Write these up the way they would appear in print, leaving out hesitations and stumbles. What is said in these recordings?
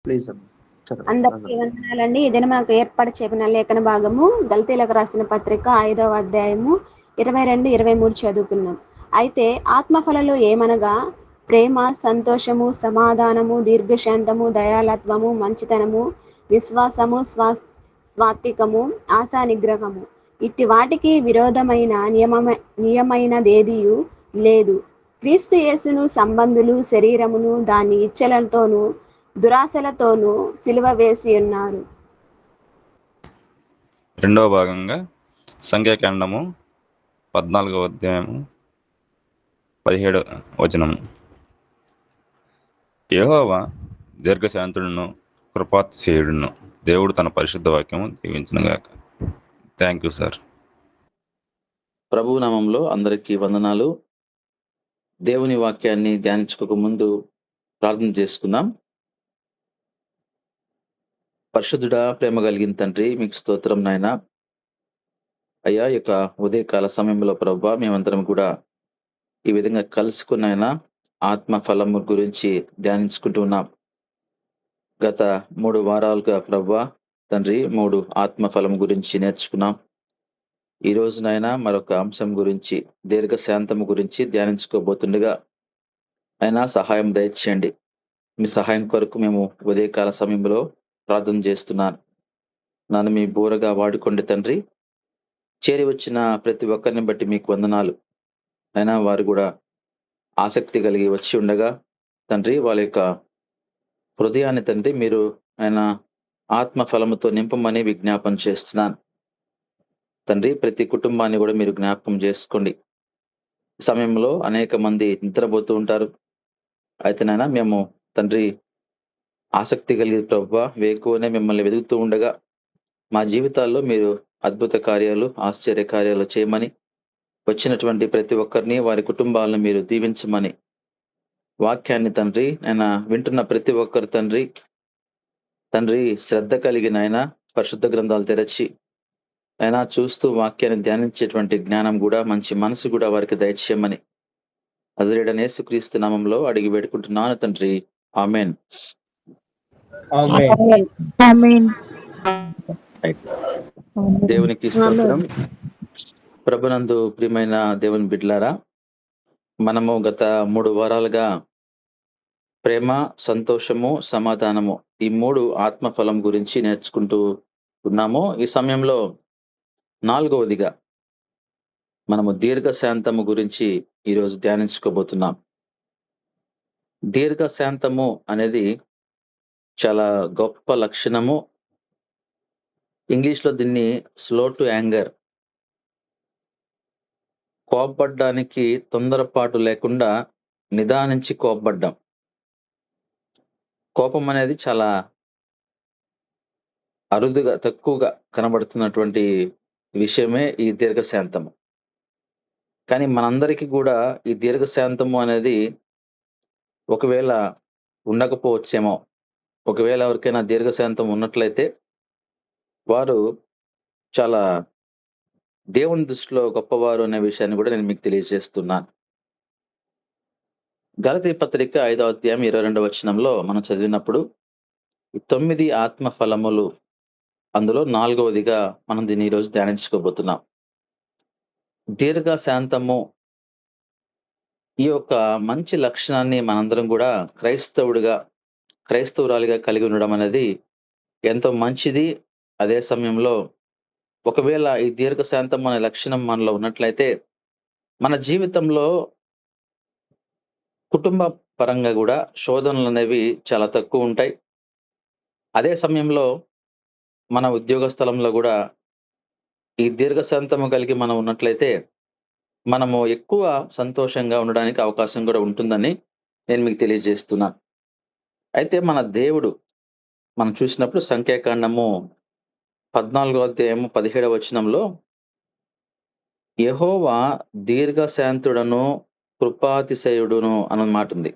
Please అమ్మ. చదవండి. అందరికీ వందనాలండి. ఈ దినం మనకు ఏర్పాటు చేయబడిన లేఖన భాగము గలతీయులకు రాసిన పత్రిక 5వ అధ్యాయము 22, 23 చదువుకున్నాం. అయితే ఆత్మఫలాలు ఏమనగా ప్రేమ, సంతోషము, సమాధానము, దీర్ఘశాంతము, దయాళత్వము, మంచితనము, విశ్వాసము, స్వాత్వికము, ఆశా నిగ్రహము. ఇట్టి వాటికి విరోధమైన నియమైనదేదియు లేదు. క్రీస్తు యేసును సంబంధులు శరీరమును దాని ఇచ్చలతోనూ దురాశలతోనూ సిలువ వేసి ఉన్నారు. రెండవ భాగంగా సంఖ్యాకాండము 14వ అధ్యాయము 17వ వచనము. యెహోవా దీర్ఘశాంతుడును కృపాతిశయుడును. దేవుడు తన పరిశుద్ధ వాక్యము దీవించునుగాక. Thank you sir. ప్రభు నామంలో అందరికీ వందనాలు. దేవుని వాక్యాన్ని ధ్యానించుకోక ముందు ప్రార్థన చేసుకుందాం. పరిశుద్ధుడా, ప్రేమ కలిగిన తండ్రి, మీకు స్తోత్రం నాయనా. అయ్యా, ఈ యొక్క ఉదయకాల సమయంలో ప్రభు మేమందరం కూడా ఈ విధంగా కలుసుకున్నాయన ఆత్మ ఫలము గురించి ధ్యానించుకుంటూ ఉన్నాం. గత 3 వారాలుగా ప్రభు తండ్రి 3 ఆత్మ ఫలం గురించి నేర్చుకున్నాం. ఈ రోజునైనా మరొక అంశం గురించి దీర్ఘశాంతము గురించి ధ్యానించుకోబోతుండగా అయినా సహాయం దయచేయండి. మీ సహాయం కొరకు మేము ఉదయకాల సమయంలో ప్రార్థన చేస్తున్నాను. నన్ను మీ బోరగా వాడుకోండి తండ్రి. చేరి వచ్చిన ప్రతి ఒక్కరిని బట్టి మీకు వందనాలు. అయినా వారు కూడా ఆసక్తి కలిగి వచ్చి ఉండగా తండ్రి, వాళ్ళ యొక్క హృదయాన్ని తండ్రి మీరు ఆయన ఆత్మ ఫలముతో నింపమని విజ్ఞాపన చేస్తున్నాను తండ్రి. ప్రతి కుటుంబాన్ని కూడా మీరు జ్ఞాపకం చేసుకోండి. ఈ సమయంలో అనేక మంది నిద్రపోతూ ఉంటారు. అయితే నాయన మేము తండ్రి ఆసక్తి కలిగి ప్రభువా వేకువనే మిమ్మల్ని వెతుకుతూ ఉండగా మా జీవితాల్లో మీరు అద్భుత కార్యాలు, ఆశ్చర్య కార్యాలు చేయమని, వచ్చినటువంటి ప్రతి ఒక్కరిని వారి కుటుంబాలను మీరు దీవించమని, వాక్యాన్ని తండ్రి ఆయన వింటున్న ప్రతి ఒక్కరు తండ్రి శ్రద్ధ కలిగిన ఆయన పరిశుద్ధ గ్రంథాలు తెరచి ఆయన చూస్తూ వాక్యాన్ని ధ్యానించేటువంటి జ్ఞానం కూడా, మంచి మనసు కూడా వారికి దయచేయమని నజరేయుడైన యేసుక్రీస్తు నామంలో అడిగి వేడుకుంటున్నాను తండ్రి. ఆమేన్. దేవునికి స్తోత్రం. ప్రభునందు ప్రియమైన దేవుని బిడ్డలారా, మనము గత 3 వారాలుగా ప్రేమ, సంతోషము, సమాధానము ఈ 3 ఆత్మ ఫలం గురించి నేర్చుకుంటూ ఉన్నాము. ఈ సమయంలో 4వదిగా మనము దీర్ఘశాంతము గురించి ఈరోజు ధ్యానించుకోబోతున్నాం. దీర్ఘశాంతము అనేది చాలా గొప్ప లక్షణము. ఇంగ్లీష్లో దీన్ని స్లో టు యాంగర్, కోప్పడ్డానికి తొందరపాటు లేకుండా నిదానించి కోప్పడ్డం. కోపం అనేది చాలా అరుదుగా, తక్కువగా కనబడుతున్నటువంటి విషయమే ఈ దీర్ఘశాంతము. కానీ మనందరికీ కూడా ఈ దీర్ఘశాంతము అనేది ఒకవేళ ఉండకపోవచ్చేమో. ఒకవేళ ఎవరికైనా దీర్ఘశాంతం ఉన్నట్లయితే వారు చాలా దేవుని దృష్టిలో గొప్పవారు అనే విషయాన్ని కూడా నేను మీకు తెలియజేస్తున్నాను. గలతీ పత్రిక 5వ అధ్యాయం 22వ వచనంలో మనం చదివినప్పుడు ఈ 9 ఆత్మ ఫలములు, అందులో 4వదిగా మనం దీన్ని ఈరోజు ధ్యానించుకోబోతున్నాం. దీర్ఘశాంతము, ఈ యొక్క మంచి లక్షణాన్ని మనందరం కూడా క్రైస్తవురాలిగా కలిగి ఉండడం అనేది ఎంతో మంచిది. అదే సమయంలో ఒకవేళ ఈ దీర్ఘశాంతం అనే లక్షణం మనలో ఉన్నట్లయితే మన జీవితంలో కుటుంబ పరంగా కూడా శోధనలు అనేవి చాలా తక్కువ ఉంటాయి. అదే సమయంలో మన ఉద్యోగ స్థలంలో కూడా ఈ దీర్ఘశాంతము కలిగి మనం ఉన్నట్లయితే మనము ఎక్కువ సంతోషంగా ఉండడానికి అవకాశం కూడా ఉంటుందని నేను మీకు తెలియజేస్తున్నాను. అయితే మన దేవుడు మనం చూసినప్పుడు సంఖ్యాకాండము 14వ అధ్యాయము 17వ వచనంలో యెహోవా దీర్ఘశాంతుడను కృపాతిశయుడును అన్న మాట ఉంది.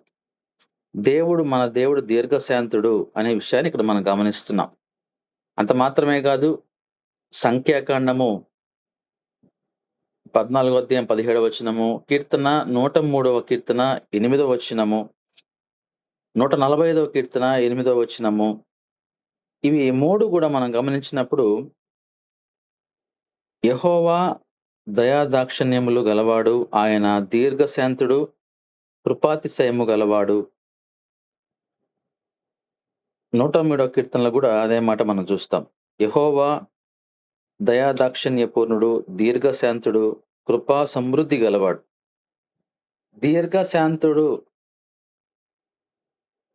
మన దేవుడు దీర్ఘశాంతుడు అనే విషయాన్ని ఇక్కడ మనం గమనిస్తున్నాం. అంత మాత్రమే కాదు, సంఖ్యాకాండము 14వ అధ్యాయం 17వ వచనము, కీర్తన 103వ కీర్తన 8వ వచనము, 145వ కీర్తన 8వ వచనము. ఇవి 3 కూడా మనం గమనించినప్పుడు యెహోవా దయాదాక్షిణ్యములు గలవాడు, ఆయన దీర్ఘశాంతుడు, కృపాతిశయము గలవాడు. 103వ కీర్తనలో కూడా అదే మాట మనం చూస్తాం. యెహోవా దయాదాక్షిణ్యపూర్ణుడు, దీర్ఘశాంతుడు, కృపా సమృద్ధి గలవాడు. దీర్ఘశాంతుడు,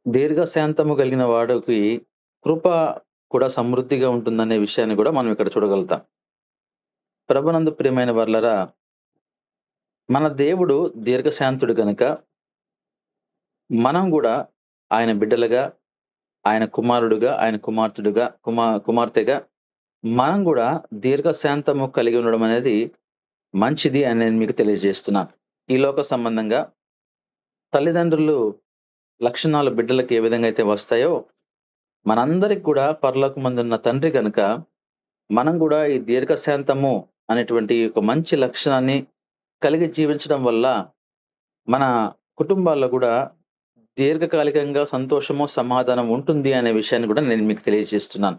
దీర్ఘశాంతము కలిగిన వాడికి కృప కూడా సమృద్ధిగా ఉంటుందనే విషయాన్ని కూడా మనం ఇక్కడ చూడగలుగుతాం. ప్రభునందు ప్రియమైన వర్లరా, మన దేవుడు దీర్ఘశాంతుడు గనుక మనం కూడా ఆయన బిడ్డలుగా, ఆయన కుమారుడుగా, ఆయన కుమార్తెగా మనం కూడా దీర్ఘశాంతము కలిగి ఉండడం అనేది మంచిది అని నేను మీకు తెలియజేస్తున్నాను. ఈ లోక సంబంధంగా తల్లిదండ్రులు లక్షణాలు బిడ్డలకు ఏ విధంగా అయితే వస్తాయో, మనందరికి కూడా పరలోకమందున్న తండ్రి గనుక మనం కూడా ఈ దీర్ఘశాంతము అనేటువంటి ఒక మంచి లక్షణాన్ని కలిగి జీవించడం వల్ల మన కుటుంబాల్లో కూడా దీర్ఘకాలికంగా సంతోషము, సమాధానం ఉంటుంది అనే విషయాన్ని కూడా నేను మీకు తెలియజేస్తున్నాను.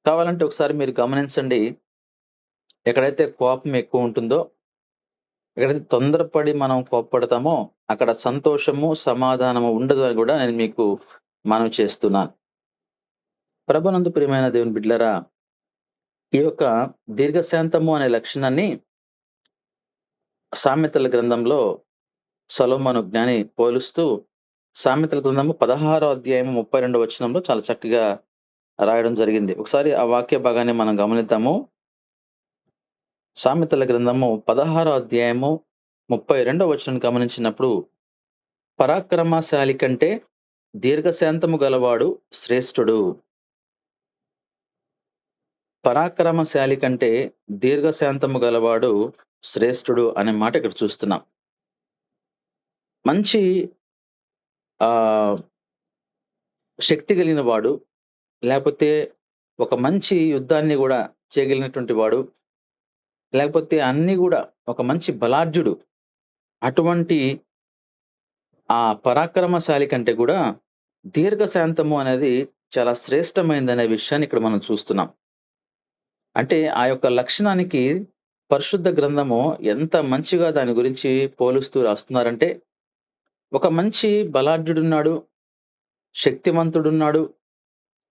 కావాలంటే ఒకసారి మీరు గమనించండి. ఎక్కడైతే కోపం ఎక్కువ ఉంటుందో, ఎక్కడైతే తొందరపడి మనం కోప్పడతామో, అక్కడ సంతోషము, సమాధానము ఉండదు అని కూడా నేను మీకు మనవి చేస్తున్నాను. ప్రభునందు ప్రియమైన దేవుని బిడ్డలారా, ఈ యొక్క దీర్ఘశాంతము అనే లక్షణాన్ని సామెతల గ్రంథంలో సొలొమోను జ్ఞాని పోలుస్తూ సామెతల గ్రంథము 16వ అధ్యాయము 32వ వచనంలో చాలా చక్కగా రాయడం జరిగింది. ఒకసారి ఆ వాక్య భాగాన్ని మనం గమనిద్దాము. సామెతల గ్రంథము 16వ అధ్యాయము 32వ వచనం గమనించినప్పుడు, పరాక్రమశాలి కంటే దీర్ఘశాంతము గలవాడు శ్రేష్ఠుడు. పరాక్రమశాలి కంటే దీర్ఘశాంతము గలవాడు శ్రేష్ఠుడు అనే మాట ఇక్కడ చూస్తున్నాం. మంచి శక్తి కలిగిన వాడు, లేకపోతే ఒక మంచి యుద్ధాన్ని కూడా చేయగలిగినటువంటి వాడు, లేకపోతే అన్ని కూడా ఒక మంచి బలాఢ్యుడు. అటువంటి ఆ పరాక్రమశాలి కంటే కూడా దీర్ఘశాంతము అనేది చాలా శ్రేష్టమైనదనే విషయాన్ని ఇక్కడ మనం చూస్తున్నాం. అంటే ఆ యొక్క లక్షణానికి పరిశుద్ధ గ్రంథము ఎంత మంచిగా దాని గురించి పోలుస్తూ రాస్తున్నారంటే, ఒక మంచి బలాఢ్యుడున్నాడు, శక్తివంతుడున్నాడు,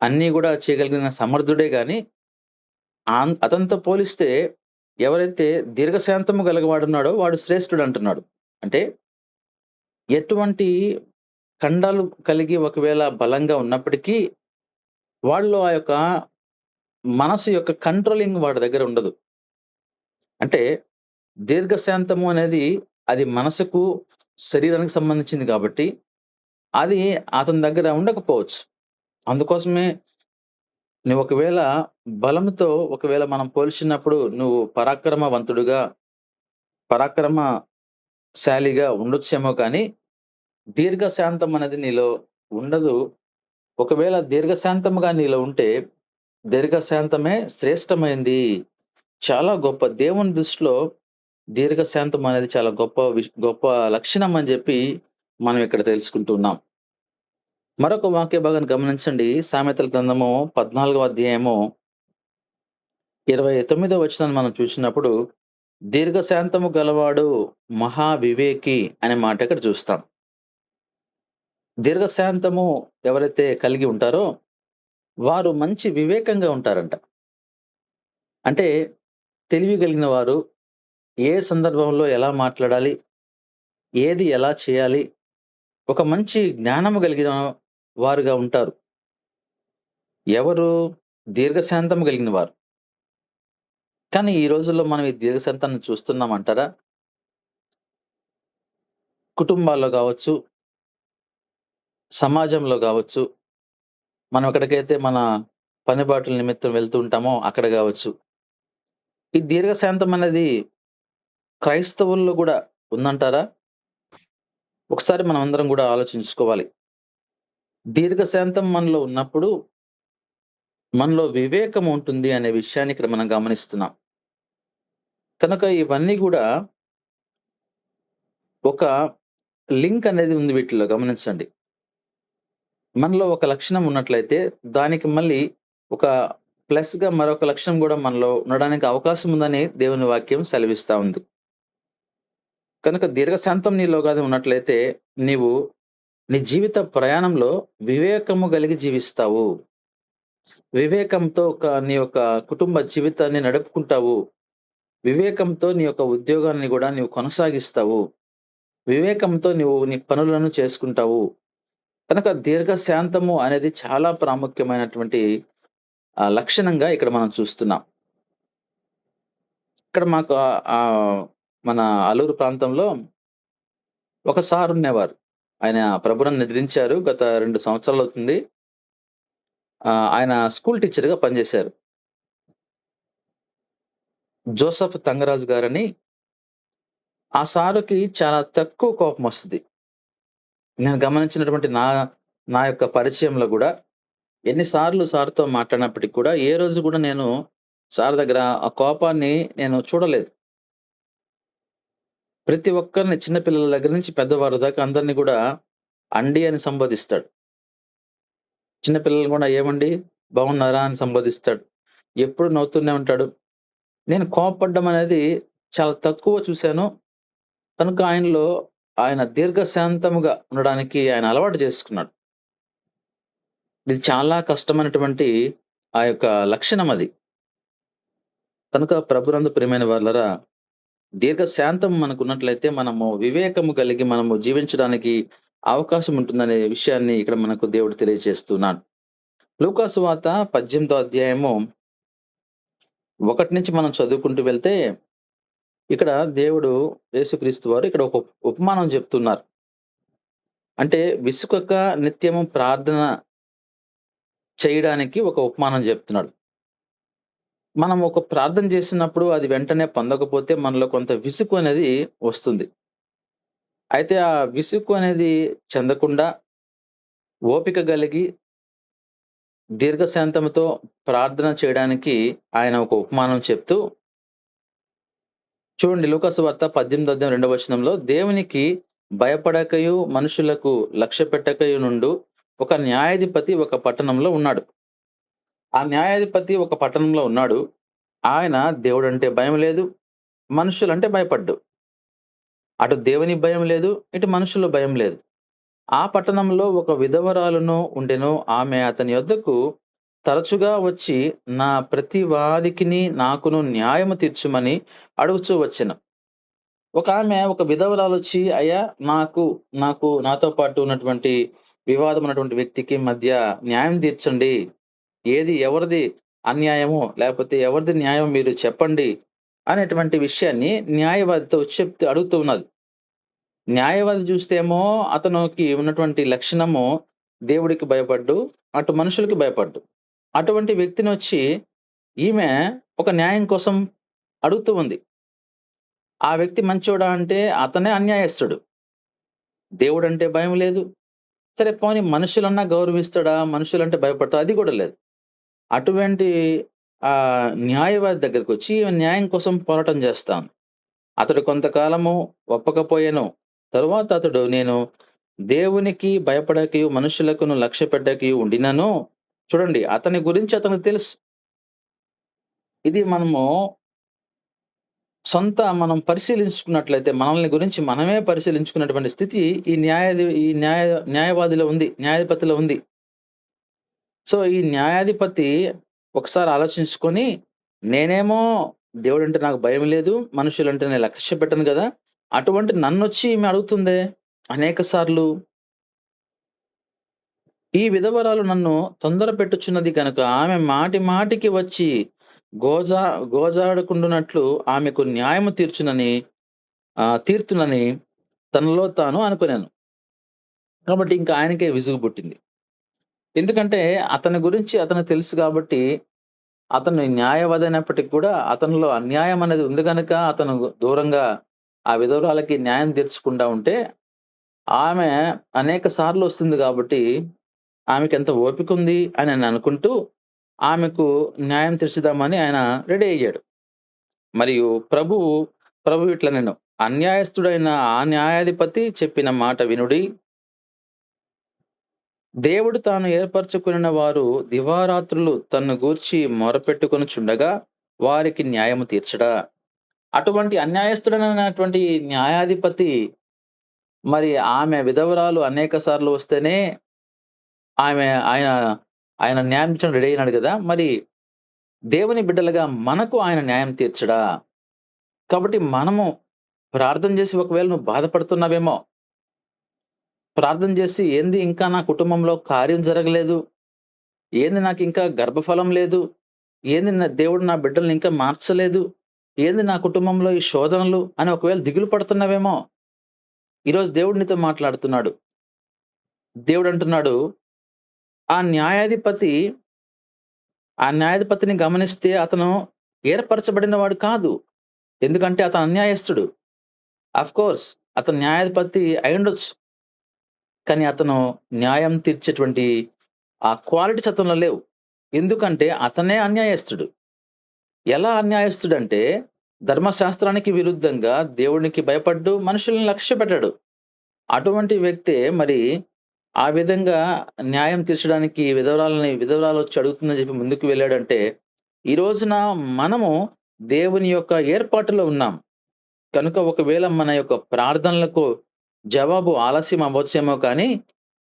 అన్నీ కూడా చేయగలిగిన సమర్థుడే గాని, అతనితో పోలిస్తే ఎవరైతే దీర్ఘశాంతము గలవాడున్నాడో వాడు శ్రేష్ఠుడు అంటున్నాడు. అంటే ఎటువంటి ఖండాలు కలిగి ఒకవేళ బలంగా ఉన్నప్పటికీ, వాళ్ళలో ఆ యొక్క మనసు యొక్క కంట్రోలింగ్ వాడి దగ్గర ఉండదు. అంటే దీర్ఘశాంతము అనేది అది మనసుకు, శరీరానికి సంబంధించింది కాబట్టి, అది అతని దగ్గర ఉండకపోవచ్చు. అందుకోసమే నువ్వు ఒకవేళ బలముతో ఒకవేళ మనం పోల్చినప్పుడు నువ్వు పరాక్రమశాలిగా ఉండొచ్చేమో కానీ, దీర్ఘశాంతం అనేది నీలో ఉండదు. ఒకవేళ దీర్ఘశాంతముగా నీలో ఉంటే, దీర్ఘశాంతమే శ్రేష్టమైంది. చాలా గొప్ప దేవుని దృష్టిలో దీర్ఘశాంతం అనేది చాలా గొప్ప లక్షణం అని జెప్పి మనం ఇక్కడ తెలుసుకుంటున్నాం. మరొక వాక్య భాగాన్ని గమనించండి. సామెతల గ్రంథము 14వ అధ్యాయము 29వ వచనాన్ని మనం చూసినప్పుడు, దీర్ఘశాంతము గలవాడు మహా వివేకి అనే మాట ఇక్కడ చూస్తాం. దీర్ఘశాంతము ఎవరైతే కలిగి ఉంటారో వారు మంచి వివేకంగా ఉంటారంట. అంటే తెలివి కలిగిన వారు ఏ సందర్భంలో ఎలా మాట్లాడాలి, ఏది ఎలా చేయాలి, ఒక మంచి జ్ఞానము కలిగిన వారుగా ఉంటారు. ఎవరు? దీర్ఘశాంతము కలిగిన వారు. కానీ ఈ రోజుల్లో మనం ఈ దీర్ఘశాంతాన్ని చూస్తున్నామంటారా? కుటుంబాల్లో గావచ్చు, సమాజంలో గావచ్చు, మనం ఎక్కడికైతే మన పనిబాటుల నిమిత్తం వెళ్తూ ఉంటామో అక్కడ గావచ్చు. ఈ దీర్ఘశాంతం అనేది క్రైస్తవుల్లో గూడా ఉందంటారా? ఒకసారి మనం అందరం గూడా ఆలోచించుకోవాలి. దీర్ఘశాంతం మనలో ఉన్నప్పుడు, మనలో వివేకం ఉంటుంది అనే విషయాన్ని ఇక్కడ మనం గమనిస్తున్నాం. కనుక ఇవన్నీ గూడా ఒక లింక్ అనేది ఉంది వీటిలో గమనించండి. మనలో ఒక లక్షణం ఉన్నట్లయితే దానికి మళ్ళీ ఒక ప్లస్‌గా మరొక లక్షణం గూడా మనలో ఉండడానికి అవకాశం ఉందని దేవుని వాక్యం సెలవిస్తా ఉంది. కనుక దీర్ఘశాంతం నీలో గాని ఉన్నట్లయితే నీవు నీ జీవిత ప్రయాణంలో వివేకము కలిగి జీవిస్తావు. వివేకంతో నీ యొక్క కుటుంబ జీవితాన్ని నడుపుకుంటావు. వివేకంతో నీ యొక్క ఉద్యోగాన్ని గూడా నీవు కొనసాగిస్తావు. వివేకంతో నువ్వు నీ పనులను చేసుకుంటావు. కనుక దీర్ఘశాంతము అనేది చాలా ప్రాముఖ్యమైనటువంటి లక్షణంగా ఇక్కడ మనం చూస్తున్నాం. ఇక్కడ మాకు మన అల్లూరు ప్రాంతంలో ఒక సార్ ఉండేవారు. ఆయన ప్రభువును నిద్రించారు. గత 2 సంవత్సరాలవుతుంది. ఆయన స్కూల్ టీచర్‌గా పనిజేశారు. జోసెఫ్ తంగరాజు గారని. ఆ సారుకి చాలా తక్కువ కోపమొస్తది. నేను గమనించినటువంటి నా యొక్క పరిచయంలో గూడా ఎన్ని సార్లు సార్‌తో మాట్లాడినప్పటికి కూడా ఏ రోజు గూడా నేను సార్ దగ్గర ఆ కోపాన్ని నేను చూడలేదు. ప్రతి ఒక్కరిని చిన్న పిల్లల దగ్గర నుంచి పెద్దవారి దాకా అందరిని గూడా అండి అని సంబోధిస్తాడు. చిన్న పిల్లల్ని గూడా ఏమండి బాగున్నారా అని సంబోధిస్తాడు. ఎప్పుడు నవ్వుతూనే ఉంటాడు. నేను కోపపడ్డం అనేది చాలా తక్కువ చూసాను. కనుక ఆయన దీర్ఘశాంతముగా ఉండడానికి ఆయన అలవాటు చేసుకున్నాడు. ఇది చాలా కష్టమైనటువంటి ఆ యొక్క లక్షణం అది. కనుక ప్రభునందు ప్రియమైన వారలారా, దీర్ఘశాంతం మనకున్నట్లయితే మనము వివేకము కలిగి మనము జీవించడానికి అవకాశం ఉంటుందనే విషయాన్ని ఇక్కడ మనకు దేవుడు తెలియజేస్తున్నాడు. లూకాసు వార్త 18వ అధ్యాయము 1 నుంచి మనం చదువుకుంటూ వెళ్తే, ఇక్కడ దేవుడు యేసుక్రీస్తు వారు ఇక్కడ ఒక ఉపమానం చెప్తున్నారు. అంటే విసుకక నిత్యము ప్రార్థన చేయడానికి ఒక ఉపమానం చెప్తున్నాడు. మనం ఒక ప్రార్థన చేసినప్పుడు అది వెంటనే పొందకపోతే మనలో కొంత విసుగు అనేది వస్తుంది. అయితే ఆ విసుగు అనేది చెందకుండా ఓపిక కలిగి దీర్ఘశాంతంతో ప్రార్థన చేయడానికి ఆయన ఒక ఉపమానం చెప్తూ చూడండి, లూకాసు వార్త 18వ అధ్యాయం 2వ వచనంలో, దేవునికి భయపడకయు మనుషులకు లక్ష్యపెట్టకయు నుండు ఒక న్యాయాధిపతి ఒక పట్టణంలో ఉన్నాడు. ఆ న్యాయాధిపతి ఒక పట్టణంలో ఉన్నాడు. ఆయన దేవుడంటే భయం లేదు, మనుషులంటే భయపడ్డు. అటు దేవుని భయం లేదు, ఇటు మనుషుల భయం లేదు. ఆ పట్టణంలో ఒక విధవరాలును ఉండెను. ఆమె అతని యొద్దకు తరచుగా వచ్చి నా ప్రతి వాదికిని నాకును న్యాయము తీర్చుమని అడుగుచూ వచ్చెను. ఒక విధవరాలొచ్చి, అయ్యా నాతో పాటు ఉన్నటువంటి వివాదం ఉన్నటువంటి వ్యక్తికి మధ్య న్యాయం తీర్చండి. ఎవరిది అన్యాయమో లేకపోతే ఎవరిది న్యాయం మీరు చెప్పండి అనేటువంటి విషయాన్ని న్యాయవాదితో చెప్తూ అడుగుతూ ఉన్నది. న్యాయవాది చూస్తేమో అతనికి ఉన్నటువంటి లక్షణము దేవుడికి భయపడ్డు, అటు మనుషులకి భయపడ్డు. అటువంటి వ్యక్తినొచ్చి ఈమె ఒక న్యాయం కోసం అడుగుతూ ఉంది. ఆ వ్యక్తి మంచోడా అంటే అతనే అన్యాయస్తుడు. దేవుడంటే భయం లేదు. సరే పోనీ మనుషులన్నా గౌరవిస్తాడా? మనుషులంటే భయపడతాడా? అది కూడా లేదు. అటువంటి న్యాయవాది దగ్గరకొచ్చి ఈమె న్యాయం కోసం పోరాటం చేస్తాను. అతడు కొంతకాలము ఒప్పకపోయెను. తరువాత అతడు నేను దేవునికి భయపడకయు మనుషులకును లక్ష్యపెట్టకయు ఉండినను. చూడండి, అతని గురించి అతనికి తెలుసు. ఇది మనం పరిశీలించుకున్నట్లయితే మనల్ని గురించి మనమే పరిశీలించుకున్నటువంటి స్థితి ఈ న్యాయవాదిలో ఉంది. న్యాయాధిపతిలో ఉంది. సో, ఈ న్యాయాధిపతి ఒకసారి ఆలోచించుకొని, నేనేమో దేవుడంటే నాకు భయం లేదు, మనుషులంటే నేను లక్ష్య పెట్టను గదా! అటువంటి నన్నొచ్చి ఈమె అడుగుతుందే అనేక సార్లు. ఈ విధవరాలు నన్ను తొందర పెట్టుచున్నది గనుక ఆమె మాటి మాటికి వచ్చి గోజాడుకుండునట్లు ఆమెకు న్యాయము తీర్తునని తనలో తాను అనుకున్నాను. కాబట్టి ఇంకా ఆయనకే విసుగు పుట్టింది. ఎందుకంటే అతని గురించి అతనికి తెలుసు కాబట్టి, అతను న్యాయవాది అయినప్పటికి కూడా అతనిలో అన్యాయం అనేది ఉంది గనుక అతను దూరంగా ఆ విధవరాలకి న్యాయం తీర్చకుండా ఉంటే, ఆమె అనేక సార్లు వస్తుంది కాబట్టి ఆమెకెంత ఓపికుంది అని ఆయన అనుకుంటూ, ఆమెకు న్యాయం తీర్చుదామని ఆయన రెడీ అయ్యాడు. మరియు ప్రభువు ఇట్లా నేను అన్యాయస్తుడైన ఆ న్యాయాధిపతి చెప్పిన మాట వినుడి. దేవుడు తాను ఏర్పరచుకొనిన వారు దివారాత్రులు తన్ను గూర్చి మొరపెట్టుకొనుచుండగా వారికి న్యాయము తీర్చడా? అటువంటి అన్యాయస్తుడనైనటువంటి న్యాయాధిపతి మరి ఆమె విధవరాలు అనేక సార్లు వస్తేనే ఆమె ఆయన ఆయన న్యాయం తీర్చడానికి రెడీ అయినాడు గదా! మరి దేవుని బిడ్డలుగా మనకు ఆయన న్యాయం తీర్చడా? కాబట్టి మనము ప్రార్థన చేసి ఒకవేళ నువ్వు బాధపడుతున్నావేమో, ప్రార్థన చేసి ఏంది ఇంకా నా కుటుంబంలో కార్యం జరగలేదు, ఏంది నాకింకా గర్భఫలం లేదు, ఏంది దేవుడు నా బిడ్డల్ని ఇంకా మార్చలేదు, ఏంది నా కుటుంబంలో ఈ శోధనలు అని ఒకవేళ దిగులు పడుతున్నావేమో, ఈరోజు దేవుడు నీతో మాట్లాడుతున్నాడు. దేవుడు అంటున్నాడు, ఆ న్యాయాధిపతి ఆ న్యాయాధిపతిని గమనిస్తే అతను ఏర్పరచబడినవాడు కాదు. ఎందుకంటే అతను అన్యాయస్తుడు. ఆఫ్‌కోర్స్ అతను న్యాయాధిపతి అయ్యుండొచ్చు. కానీ అతను న్యాయం తీర్చేటువంటి ఆ క్వాలిటీస్ అతనిలో లేవు. ఎందుకంటే అతనే అన్యాయస్తుడు. ఎలా అన్యాయస్తుడంటే ధర్మశాస్త్రానికి విరుద్ధంగా దేవునికి భయపడ్డు మనుషుల్ని లక్ష్యపెట్టాడు. అటువంటి వ్యక్తే మరి ఆ విధంగా న్యాయం తీర్చడానికి విధవరాలొచ్చి అడుగుతుందని చెప్పి ముందుకు వెళ్ళాడంటే, ఈ రోజున మనము దేవుని యొక్క ఏర్పాటులో ఉన్నాం. కనుక ఒకవేళ మన యొక్క ప్రార్థనలకు జవాబు ఆలస్యం అవ్వచ్చేమో కానీ,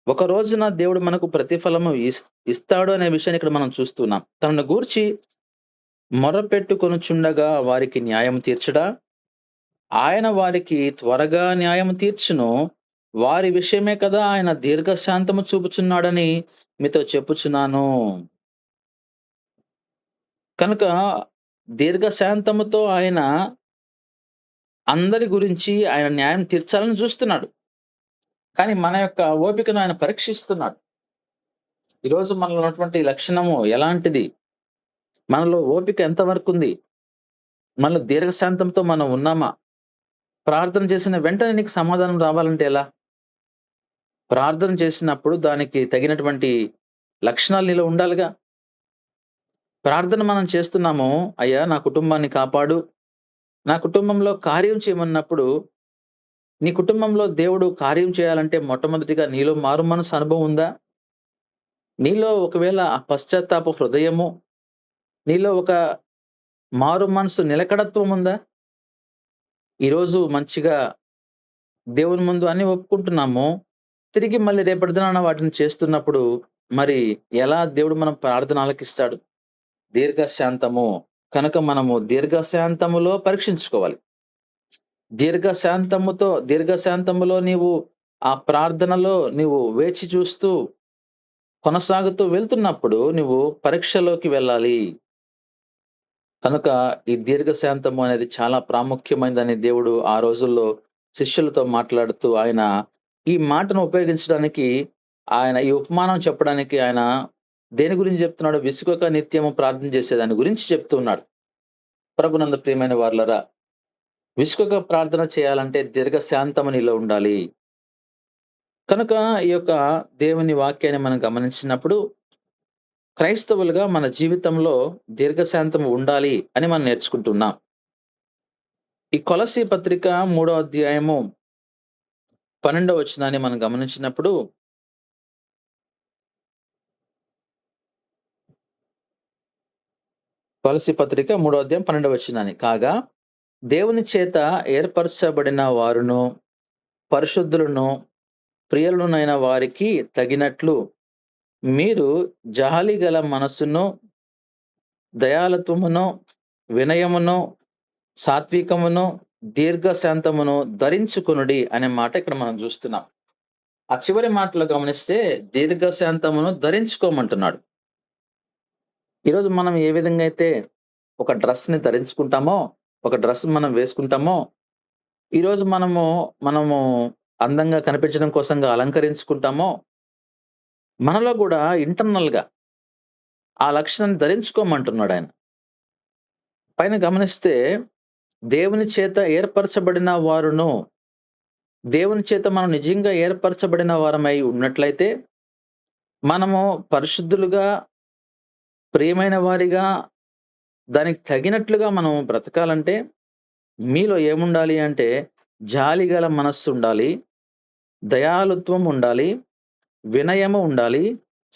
ఒక రోజున దేవుడు మనకు ప్రతిఫలము ఇస్తాడు అనే విషయాన్ని ఇక్కడ మనం చూస్తున్నాం. తనను గూర్చి మొర్రపెట్టుకొనుచుండగా వారికి న్యాయం తీర్చడా? ఆయన వారికి త్వరగా న్యాయం తీర్చును. వారి విషయమే కదా ఆయన దీర్ఘశాంతము చూపుచున్నాడని మీతో చెప్పుచున్నాను. కనుక దీర్ఘశాంతముతో ఆయన అందరి గురించి ఆయన న్యాయం తీర్చాలని చూస్తున్నాడు. కానీ మన యొక్క ఓపికను ఆయన పరీక్షిస్తున్నాడు. ఈరోజు మనలో ఉన్నటువంటి లక్షణము ఎలాంటిది? మనలో ఓపిక ఎంతవరకుంది? మనలో దీర్ఘశాంతంతో మనం ఉన్నామా? ప్రార్థన చేసిన వెంటనే నీకు సమాధానం రావాలంటే ఎలా? ప్రార్థన చేసినప్పుడు దానికి తగినటువంటి లక్షణాలు నీలో ఉండాలిగా. ప్రార్థన మనం చేస్తున్నాము, అయ్యా నా కుటుంబాన్ని కాపాడు, నా కుటుంబంలో కార్యం చేయమన్నప్పుడు, నీ కుటుంబంలో దేవుడు కార్యం చేయాలంటే మొట్టమొదటిగా నీలో మారుమనసు అనుభవం ఉందా? నీలో ఒకవేళ ఆ పశ్చాత్తాప హృదయము, నీలో ఒక మారుమనసు నిలకడత్వం ఉందా? ఈరోజు మంచిగా దేవుని ముందు అన్నీ ఒప్పుకుంటున్నాము. తిరిగి మళ్ళీ రేపటి దినాన వాటిని చేస్తున్నప్పుడు మరి ఎలా దేవుడు మన ప్రార్థన ఆలకిస్తాడు? దీర్ఘశాంతము. కనుక మనము దీర్ఘశాంతములో పరీక్షించుకోవాలి. దీర్ఘశాంతములో నీవు ఆ ప్రార్థనలో నీవు వేచి చూస్తూ, కొనసాగుతూ వెళ్తున్నప్పుడు నువ్వు పరీక్షలోకి వెళ్ళాలి. కనుక ఈ దీర్ఘశాంతము అనేది చాలా ప్రాముఖ్యమైనదని దేవుడు ఆ రోజుల్లో శిష్యులతో మాట్లాడుతూ ఆయన ఈ మాటను ఉపయోగించడానికి ఆయన ఈ ఉపమానం చెప్పడానికి ఆయన దేని గురించి చెప్తున్నాడు? విసుగక నిత్యము ప్రార్థన చేసేదాని గురించి చెప్తూ ఉన్నాడు. ప్రభునందు ప్రియమైన వారలారా, విసుగక ప్రార్థన చేయాలంటే దీర్ఘశాంతము నీలో ఉండాలి. కనుక ఈ యొక్క దేవుని వాక్యాన్ని మనం గమనించినప్పుడు క్రైస్తవులుగా మన జీవితంలో దీర్ఘశాంతం ఉండాలి అని మనం నేర్చుకుంటున్నాం. ఈ కొలస్సీ పత్రిక 3వ అధ్యాయము 12వ వచనాన్ని మనం గమనించినప్పుడు కొలస్సీ పత్రిక 3వ అధ్యాయం 12వ వచనాన్ని కాగా దేవుని చేత ఏర్పరచబడిన వారును పరిశుద్ధులను ప్రియులనునైన వారికి తగినట్లు మీరు జాలిగల మనస్సును దయాళత్వమును వినయమును సాత్వికమును దీర్ఘశాంతమును ధరించుకొనుడి అనే మాట ఇక్కడ మనం చూస్తున్నాం. ఆ చివరి మాటలో గమనిస్తే దీర్ఘశాంతమును ధరించుకోమంటున్నాడు. ఈరోజు మనం ఏ విధంగా అయితే ఒక డ్రెస్‌ని ధరించుకుంటామో, ఒక డ్రెస్ మనం వేసుకుంటామో, ఈరోజు మనము అందంగా కనిపించడం కోసంగా అలంకరించుకుంటామో, మనలో గూడా ఇంటర్నల్‌గా ఆ లక్షణాన్ని ధరించుకోమంటున్నాడాయన. పైన గమనిస్తే దేవుని చేత ఏర్పరచబడిన వారును, దేవుని చేత మనం నిజంగా ఏర్పరచబడిన వారమై ఉన్నట్లయితే, మనము పరిశుద్ధులుగా, ప్రియమైన వారిగా, దానికి తగినట్లుగా మనం బ్రతకాలంటే, మీలో ఏముండాలి అంటే, జాలిగల మనస్సుండాలి, దయాళుత్వం ఉండాలి, వినయము ఉండాలి,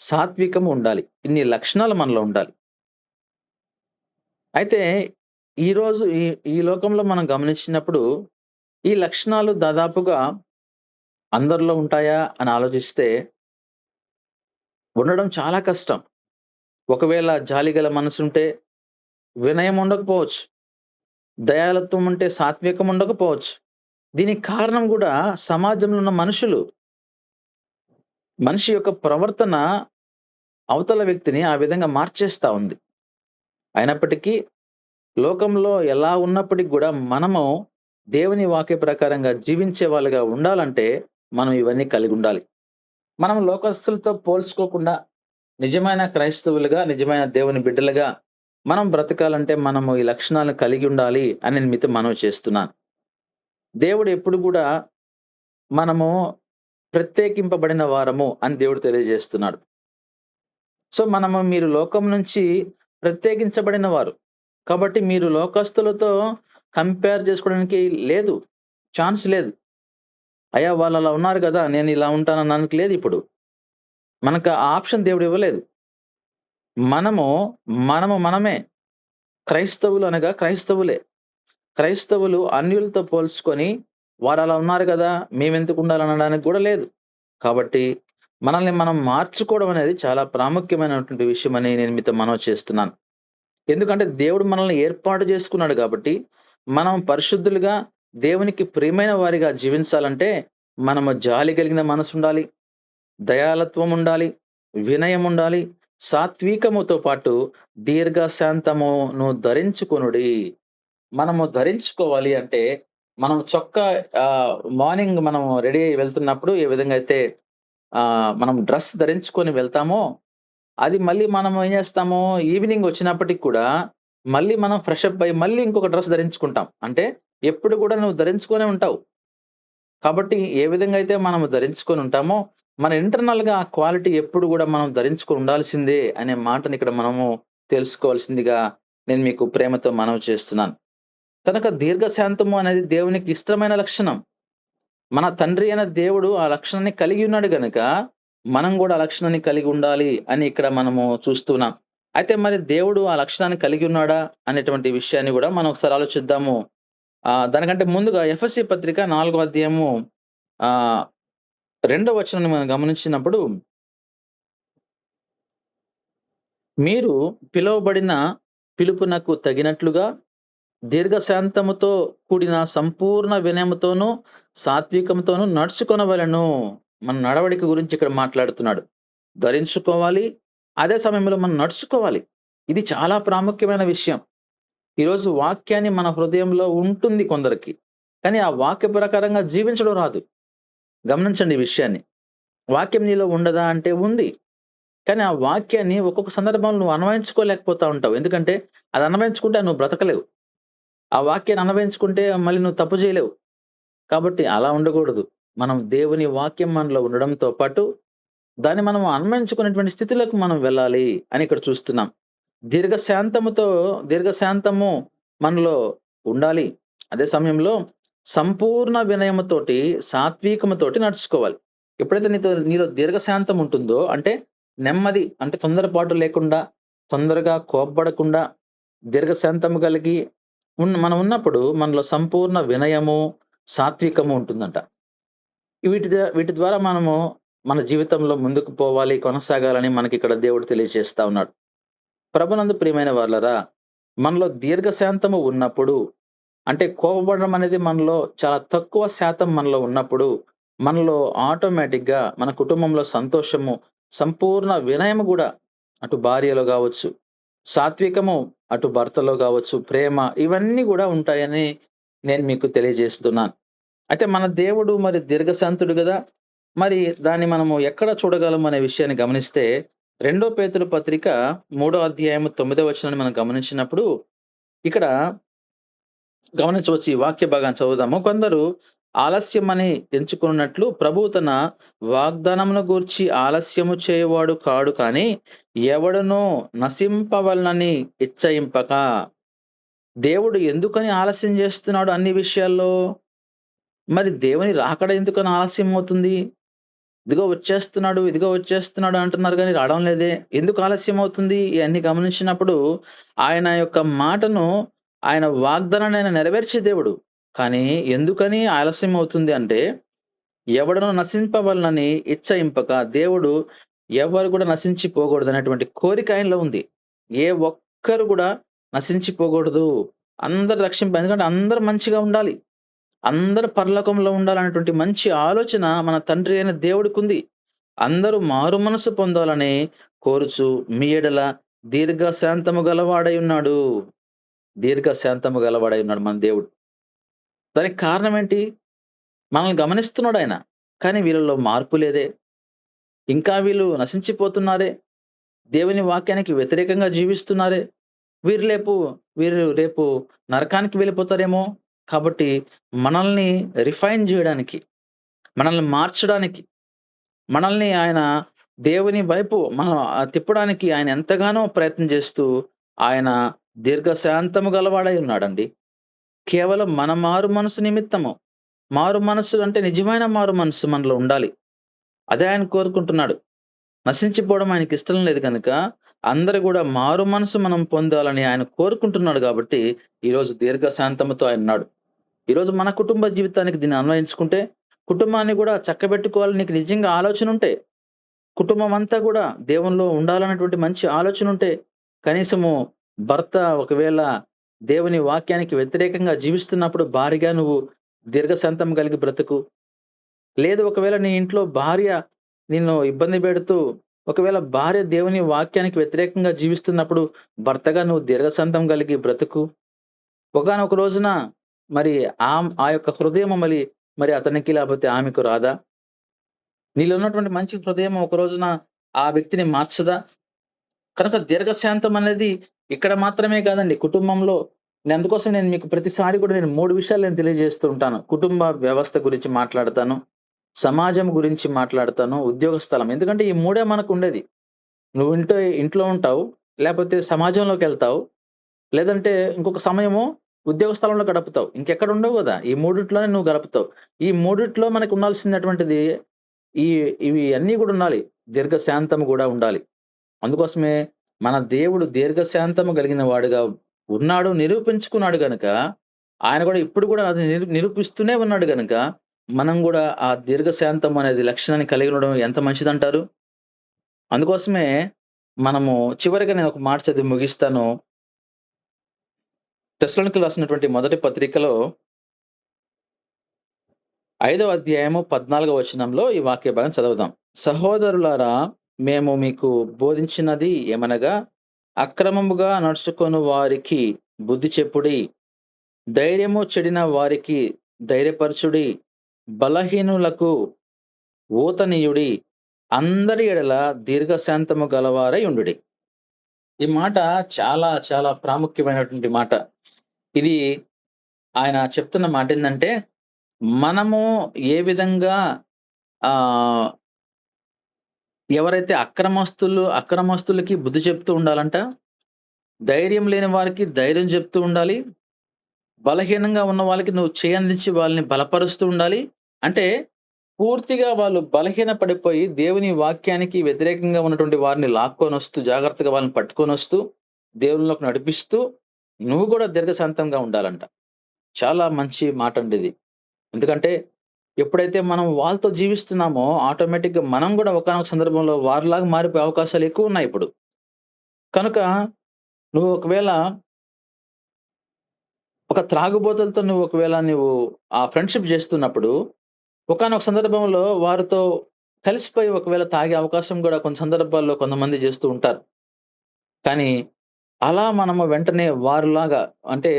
సాత్వికము ఉండాలి. ఇన్ని లక్షణాలు మనలో ఉండాలి. అయితే ఈరోజు ఈ ఈ లోకంలో మనం గమనించినప్పుడు ఈ లక్షణాలు దాదాపుగా అందరిలో ఉంటాయా అని ఆలోచిస్తే ఉండడం చాలా కష్టం. ఒకవేళ జాలిగల మనసుంటే వినయం ఉండకపోవచ్చు. దయాళుత్వం ఉంటే సాత్వికం ఉండకపోవచ్చు. దీనికి కారణం గూడా సమాజంలో ఉన్న మనుషులు. మనిషి యొక్క ప్రవర్తన అవతల వ్యక్తిని ఆ విధంగా మార్చేస్తా ఉంది. అయినప్పటికీ లోకంలో ఎలా ఉన్నప్పటికి గూడా మనము దేవుని వాక్య ప్రకారంగా జీవించే వాళ్ళుగా ఉండాలంటే మనం ఇవన్నీ కలిగుండాలి. మనం లోకస్తులతో పోల్చుకోకుండా నిజమైన క్రైస్తవులుగా, నిజమైన దేవుని బిడ్డలుగా మనం బ్రతకాలంటే మనము ఈ లక్షణాలను కలిగి ఉండాలి అని నేను మీతో మనవి చేస్తున్నాను. దేవుడు ఎప్పుడు గూడా మనము ప్రత్యేకింపబడిన వారము అని దేవుడు తెలియజేస్తున్నాడు. సో, మీరు లోకం నుంచి ప్రత్యేకించబడిన వారు. కాబట్టి మీరు లోకస్తులతో కంపేర్ చేసుకోవడానికి లేదు. ఛాన్స్ లేదు. అయ్యా! వాళ్ళలా ఉన్నారు గదా! నేను ఇలా ఉంటాననడానికి లేదిప్పుడు. మనకు ఆ ఆప్షన్ దేవుడు ఇవ్వలేదు. మనము, మనమే. క్రైస్తవులు అనగా క్రైస్తవులే. క్రైస్తవులు అన్యులతో పోల్చుకొని వారలా ఉన్నారు గదా! మేమెందుకుండాలనడానికి గూడా లేదు. కాబట్టి మనల్ని మనం మార్చుకోవడం అనేది చాలా ప్రాముఖ్యమైనటువంటి విషయమని నేను మీతో మనవి చేస్తున్నాను. ఎందుకంటే దేవుడు మనల్ని ఏర్పాటు చేసుకున్నాడు గాబట్టి, మనం పరిశుద్ధులుగా దేవునికి ప్రియమైన వారిగా జీవించాలంటే, మనము జాలి కలిగిన మనసుండాలి, దయాళత్వం ఉండాలి, వినయం ఉండాలి, సాత్వికముతో పాటు దీర్ఘశాంతమును ధరించుకొనుడి. మనము ధరించుకోవాలి అంటే, మనం చొక్కా మార్నింగ్ మనం రెడీ అయ్యి వెళ్తున్నప్పుడు ఏ విధంగా అయితే మనం డ్రెస్ ధరించుకొని వెళ్తామో, అది మళ్ళీ మనం ఏం చేస్తాము, ఈవినింగ్ వచ్చినప్పటికి కూడా మళ్ళీ మనం ఫ్రెష్ అప్ అయ్యి మళ్ళీ ఇంకొక డ్రెస్ ధరించుకుంటాం. అంటే ఎప్పుడు కూడా నువ్వు ధరించుకొనే ఉంటావు. కాబట్టి ఏ విధంగా అయితే మనము ధరించుకొని ఉంటామో, మన ఇంటర్నల్‌గా ఆ క్వాలిటీ ఎప్పుడు గూడా మనం ధరించుకొని ఉండాల్సిందే అనే మాటని ఇక్కడ మనము తెలుసుకోవాల్సిందిగా నేను మీకు ప్రేమతో మనవి చేస్తున్నాను. కనుక దీర్ఘశాంతము అనేది దేవునికి ఇష్టమైన లక్షణం. మన తండ్రి అయిన దేవుడు ఆ లక్షణాన్ని కలిగి ఉన్నాడు గనక, మనం గూడా ఆ లక్షణాన్ని కలిగి ఉండాలి అని ఇక్కడ మనము చూస్తున్నాం. అయితే మరి దేవుడు ఆ లక్షణాన్ని కలిగి ఉన్నాడా? అనేటువంటి విషయాన్ని గూడా మనం ఒకసారి ఆలోచిద్దాము. దానికంటే ముందుగా ఎఫెసీ పత్రిక 4 అధ్యాయము ఆహ్, 2 వచనాన్ని మనం గమనించినప్పుడు, మీరు పిలువబడిన పిలుపునకు తగినట్లుగా దీర్ఘశాంతముతో కూడిన సంపూర్ణ వినయముతోనూ, సాత్వికంతోనూ నడుచుకొనవలెను. మన నడవడిక గురించి ఇక్కడ మాట్లాడుతున్నాడు. ధరించుకోవాలి. అదే సమయంలో మనం నడుచుకోవాలి. ఇది చాలా ప్రాముఖ్యమైన విషయం. ఈరోజు వాక్యాన్ని మన హృదయంలో ఉంటుంది కొందరికి. కానీ ఆ వాక్య ప్రకారంగా జీవించడం రాదు. గమనించండి ఈ విషయాన్ని. వాక్యం నీలో ఉండదా అంటే ఉంది. కానీ ఆ వాక్యాన్ని ఒక్కొక్క సందర్భంలో నువ్వు అన్వయించుకోలేకపోతా ఉంటావు. ఎందుకంటే అది అన్వయించుకుంటే నువ్వు బ్రతకలేవు. ఆ వాక్యాన్ని అన్వయించుకుంటే మళ్ళీ నువ్వు తప్పు చేయలేవు. కాబట్టి అలా ఉండకూడదు. మనం దేవుని వాక్యం మనలో ఉండడంతో పాటు, దాన్ని మనం అన్వయించుకునేటువంటి స్థితిలోకి మనం వెళ్ళాలి అని ఇక్కడ చూస్తున్నాం. దీర్ఘశాంతముతో దీర్ఘశాంతము మనలో ఉండాలి. అదే సమయంలో సంపూర్ణ వినయముతోటి, సాత్వికముతోటి నడుచుకోవాలి. ఎప్పుడైతే నీలో దీర్ఘశాంతం ఉంటుందో అంటే నెమ్మది అంటే తొందరపాటు లేకుండా, తొందరగా కోప్పడకుండా, దీర్ఘశాంతము కలిగి మనం ఉన్నప్పుడు మనలో సంపూర్ణ వినయము, సాత్వికము ఉంటుందంట. వీటి ద్వారా మనము మన జీవితంలో ముందుకు పోవాలి, కొనసాగాలని మనకిక్కడ దేవుడు తెలియజేస్తా ఉన్నాడు. ప్రభునందు ప్రియమైన వారలారా, మనలో దీర్ఘశాంతము ఉన్నప్పుడు, అంటే కోపపడడం అనేది మనలో చాలా తక్కువ శాతం మనలో ఉన్నప్పుడు, మనలో ఆటోమేటిక్‌గా మన కుటుంబంలో సంతోషము, సంపూర్ణ వినయము గూడా అటు భార్యలో గావచ్చు, సాత్వికము అటు భర్తలో గావచ్చు, ప్రేమ ఇవన్నీ గూడా ఉంటాయని నేను మీకు తెలియజేస్తున్నాను. అయితే మన దేవుడు మరి దీర్ఘశాంతుడు గదా! మరి దాన్ని మనము ఎక్కడ చూడగలం అనే విషయాన్ని గమనిస్తే, రెండో పేతురు పత్రిక 3 అధ్యాయము 9 వచనాన్ని మనం గమనించినప్పుడు, ఇక్కడ గమనించవచ్చు. ఈ వాక్య భాగాన్ని చదువుదాము. కొందరు ఆలస్యమని ఎంచుకున్నట్లు ప్రభువు తన వాగ్దానమును గూర్చి ఆలస్యము చేయువాడు కాడు కానీ, ఎవడునూ నశింపవలనని ఇచ్చయింపక. దేవుడు ఎందుకని ఆలస్యం చేస్తున్నాడు అన్ని విషయాల్లో? మరి దేవుని రాకడ ఎందుకని ఆలస్యం అవుతుంది? ఇదిగో వచ్చేస్తున్నాడు, ఇదిగో వచ్చేస్తున్నాడు అంటున్నారు గానీ రావడం లేదే. ఎందుకు ఆలస్యం అవుతుంది? ఇయన్నీ గమనించినప్పుడు ఆయన యొక్క మాటను, ఆయన వాగ్దానాన్ని ఆయన నెరవేర్చే దేవుడు. కానీ ఎందుకని ఆలస్యం అవుతుంది అంటే, ఎవడును నశింపవలనని ఇచ్చయింపక దేవుడు ఎవరు కూడా నశించిపోకూడదనేటువంటి కోరిక ఆయనలో ఉంది. ఏ ఒక్కరు కూడా నశించిపోకూడదు. అందరూ ఎందుకంటే అందరూ మంచిగా ఉండాలి. అందరూ పరలోకంలో ఉండాలనేటువంటి మంచి ఆలోచన మన తండ్రి అయిన దేవుడికుంది. అందరూ మారు మనసు పొందాలని కోరుచు మీ ఎడల దీర్ఘశాంతము గలవాడై ఉన్నాడు. దీర్ఘశాంతము గలవాడై ఉన్నాడు మన దేవుడు. దానికి కారణం ఏంటి? మనల్ని గమనిస్తున్నాడాయన. కానీ వీళ్ళలో మార్పు లేదే. ఇంకా వీళ్ళు నశించిపోతున్నారే. దేవుని వాక్యానికి వ్యతిరేకంగా జీవిస్తున్నారే. వీరు లేపు వీరు రేపు నరకానికి వెళ్ళిపోతారేమో. కాబట్టి మనల్ని రిఫైన్ జేయడానికి, మనల్ని మార్చడానికి, మనల్ని ఆయన దేవుని వైపు తిప్పడానికి ఆయన ఎంతగానో ప్రయత్నం చేస్తూ, ఆయన దీర్ఘశాంతము గలవాడై ఉన్నాడండి. కేవలం మన మారు మనసు నిమిత్తము. మారు మనసు అంటే నిజమైన మారు మనసు మనలో ఉండాలి. అదే ఆయన కోరుకుంటున్నాడు. నశించిపోవడం ఆయనకిష్టం లేదు గనక, అందరూ గూడా మారు మనసు మనం పొందాలని ఆయన కోరుకుంటున్నాడు గాబట్టి, ఈరోజు దీర్ఘశాంతముతో ఆయనున్నాడు. ఈరోజు మన కుటుంబ జీవితానికి దీన్ని అన్వయించుకుంటే, కుటుంబాన్ని గూడా చక్కబెట్టుకోవాలని నీకు నిజంగా ఆలోచనుంటే, కుటుంబం అంతా గూడా దేవునిలో ఉండాలన్నటువంటి మంచి ఆలోచనుంటే, కనీసము భర్త ఒకవేళ దేవుని వాక్యానికి వ్యతిరేకంగా జీవిస్తున్నప్పుడు భార్యగా నువ్వు దీర్ఘశాంతం కలిగి బ్రతుకు. లేదు ఒకవేళ నీ ఇంట్లో భార్య నిన్ను ఇబ్బంది పెడుతూ, ఒకవేళ భార్య దేవుని వాక్యానికి వ్యతిరేకంగా జీవిస్తున్నప్పుడు భర్తగా నువ్వు దీర్ఘశాంతం కలిగి బ్రతుకు. ఒకానొక రోజున మరి ఆ యొక్క హృదయము మరి అతనికి లేకపోతే ఆమెకు రాదా? నీలో ఉన్నటువంటి మంచి హృదయం ఒక రోజున ఆ వ్యక్తిని మార్చదా? కనుక దీర్ఘశాంతం అనేది ఇక్కడ మాత్రమే కాదండి. కుటుంబంలో అందుకోసం నేను మీకు ప్రతిసారి కూడా 3 విషయాలు తెలియజేస్తూ ఉంటాను. కుటుంబ వ్యవస్థ గురించి మాట్లాడతాను. సమాజం గురించి మాట్లాడతాను. ఉద్యోగ స్థలం. ఎందుకంటే ఈ 3 మనకుండేది. నువ్వు ఇంట్లో ఉంటావు. లేపోతే సమాజంలోకెళ్తావు. లేదంటే ఇంకొక సమయము ఉద్యోగ స్థలంలో గడుపుతావు. ఇంకెక్కడ ఉండవు గదా! ఈ మూడిట్లోనే నువ్వు గడుపుతావు. ఈ మూడిట్లో మనకు ఉండాల్సినటువంటిది ఈ ఇవి అన్నీ గూడా ఉండాలి. దీర్ఘశాంతము గూడా ఉండాలి. అందుకోసమే మన దేవుడు దీర్ఘశాంతము కలిగిన వాడుగా ఉన్నాడు, నిరూపించుకున్నాడు గనక, ఆయన గూడా ఇప్పుడు గూడా అది నిరూపిస్తూనే ఉన్నాడు గనక, మనం గూడా ఆ దీర్ఘశాంతం అనేది లక్షణాన్ని కలిగి ఉండడం ఎంత మంచిదంటారు? అందుకోసమే మనము చివరిగా నేను ఒక మాట చదివి ముగిస్తాను. తెస్సలోనికీయులకు రాసినటువంటి మొదటి పత్రికలో 5వ అధ్యాయము 14వ వచనంలో ఈ వాక్య భాగం చదువుదాం. సహోదరులారా, మేము మీకు బోధించినది ఏమనగా, అక్రమముగా నడుచుకొను వారికి బుద్ధి చెప్పుడి, ధైర్యము చెడిన వారికి ధైర్యపరచుడి, బలహీనులకు ఊతనీయుడి, అందరి ఎడల దీర్ఘశాంతము గలవారై ఉండుడి. ఈ మాట చాలా చాలా ప్రాముఖ్యమైనటువంటి మాట. ఇది ఆయన చెప్తున్న మాటేందంటే, మనము ఏ విధంగా ఆహ్, ఎవరైతే అక్రమస్తులకి బుద్ధి చెప్తూ ఉండాలంట. ధైర్యం లేని వారికి ధైర్యం చెప్తూ ఉండాలి. బలహీనంగా ఉన్న వాళ్ళకి నువ్వు చేయందించి వాళ్ళని బలపరుస్తూ ఉండాలి. అంటే పూర్తిగా వాళ్ళు బలహీన పడిపోయి దేవుని వాక్యానికి వ్యతిరేకంగా ఉన్నటువంటి వారిని లాక్కొనొస్తూ, జాగ్రత్తగా వాళ్ళని పట్టుకొనొస్తూ, దేవునిలోకి నడిపిస్తూ, నువ్వు గూడా దీర్ఘశాంతంగా ఉండాలంట. చాలా మంచి మాటండి ఇది. ఎందుకంటే ఎప్పుడైతే మనం వాళ్ళతో జీవిస్తున్నామో ఆటోమేటిక్‌గా మనం గూడా ఒకానొక సందర్భంలో వారిలాగా మారిపోయే అవకాశాలు ఎక్కువున్నాయిప్పుడు. కనుక నువ్వు ఒకవేళ ఒక త్రాగుబోతులతో నువ్వు ఆ ఫ్రెండ్‌షిప్ జేస్తున్నప్పుడు ఒకానొక సందర్భంలో వారితో కలిసిపోయి ఒకవేళ తాగే అవకాశం గూడా కొన్ని సందర్భాల్లో కొంతమంది జేస్తూ ఉంటారు. కానీ అలా మనము వెంటనే వారిలాగా అంటే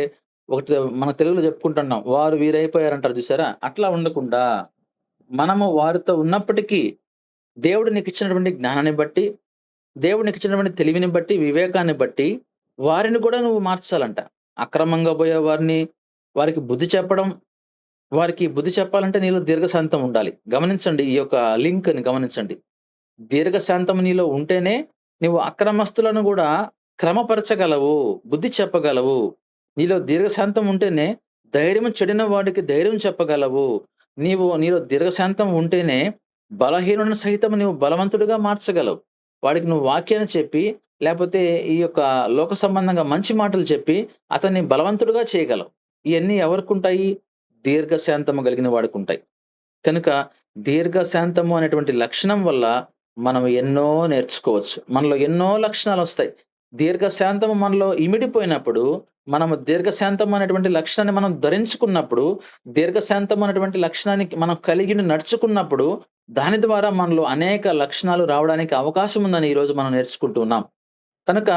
ఒకటి మన తెలుగులో చెప్పుకుంటున్నాం. వారు వీరైపోయారంటారు చూసారా? అట్లా ఉండకుండా మనము వారితో ఉన్నప్పటికీ దేవుడు నీకిచ్చినటువంటి జ్ఞానాన్ని బట్టి, దేవుడు నీకిచ్చినటువంటి తెలివిని బట్టి, వివేకాన్ని బట్టి వారిని కూడా నువ్వు మార్చాలంట. అక్రమంగా పోయే వారికి బుద్ధి చెప్పడం, వారికి బుద్ధి చెప్పాలంటే నీలో దీర్ఘశాంతం ఉండాలి. గమనించండి ఈ యొక్క లింక్‌ని గమనించండి. దీర్ఘశాంతం నీలో ఉంటేనే నువ్వు అక్రమస్తులను గూడా క్రమపరచగలవు, బుద్ధి చెప్పగలవు. నీలో దీర్ఘశాంతం ఉంటేనే ధైర్యం చెడిన వాడికి ధైర్యం చెప్పగలవు. నీలో దీర్ఘశాంతం ఉంటేనే బలహీనుడిని సైతం నువ్వు బలవంతుడిగా మార్చగలవు. వాడికి నువ్వు వాక్యాన్ని చెప్పి, లేపోతే ఈ యొక్క లోక సంబంధంగా మంచి మాటలు చెప్పి, అతన్ని బలవంతుడిగా చేయగలవు. ఇయన్నీ ఎవరికుంటాయి? దీర్ఘశాంతము కలిగిన వాడికుంటాయి. కనుక దీర్ఘశాంతము అనేటువంటి లక్షణం వల్ల మనం ఎన్నో నేర్చుకోవచ్చు. మనలో ఎన్నో లక్షణాలొస్తాయి. దీర్ఘశాంతము మనలో ఇమిడిపోయినప్పుడు, మనము దీర్ఘశాంతం అనేటువంటి లక్షణాన్ని మనం ధరించుకున్నప్పుడు, దీర్ఘశాంతం అనేటువంటి లక్షణానికి మనం కలిగి నడుచుకున్నప్పుడు, దాని ద్వారా మనలో అనేక లక్షణాలు రావడానికి అవకాశం ఉందని ఈరోజు మనం నేర్చుకుంటూ ఉన్నాం. కనుక